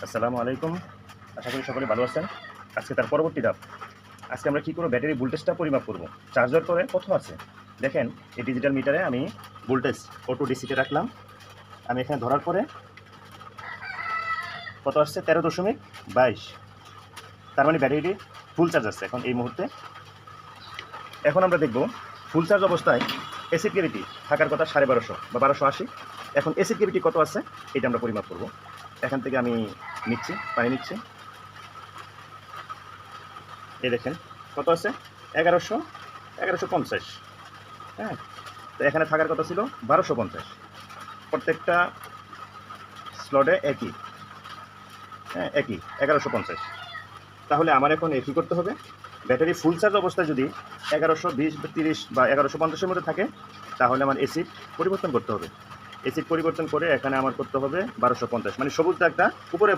আসসালামু আলাইকুম। আশা করি সকলে ভালো আছেন। আজকে তার পরবর্তী ধাপ। আজকে আমরা কি করব, ব্যাটারি ভোল্টেজটা পরিমাপ করব। চার্জার করে কত আছে দেখেন। এই ডিজিটাল মিটারে আমি ভোল্টেজ অটো ডিসিতে রাখলাম। আমি এখানে ধরার পরে কত আসছে 13.22। তার মানে ব্যাটারিটি ফুল চার্জ আছে এখন এই মুহূর্তে। এখন আমরা দেখব ফুল চার্জ অবস্থায় এসিড গ্যাভিটি থাকার কথা 1250 বা 1280। এখন এসিড গ্যাভিটি কত আছে এটা আমরা পরিমাপ করব। এখান থেকে আমি নিচ্ছি, পানি নিচ্ছি। এই দেখেন কত আছে 1150। হ্যাঁ, তো এখানে থাকার কথা ছিল 1250। প্রত্যেকটা স্লটে একই, হ্যাঁ একই 1150। তাহলে আমার এখন একই করতে হবে। ব্যাটারি ফুল চার্জ অবস্থায় যদি 1120 বা 30 বা 1150-এর মধ্যে থাকে তাহলে আমার এসিড পরিবর্তন করতে হবে। এসিড পরিবর্তন করে এখানে আমার করতে হবে 1250, মানে সবুজ দাগটা উপরে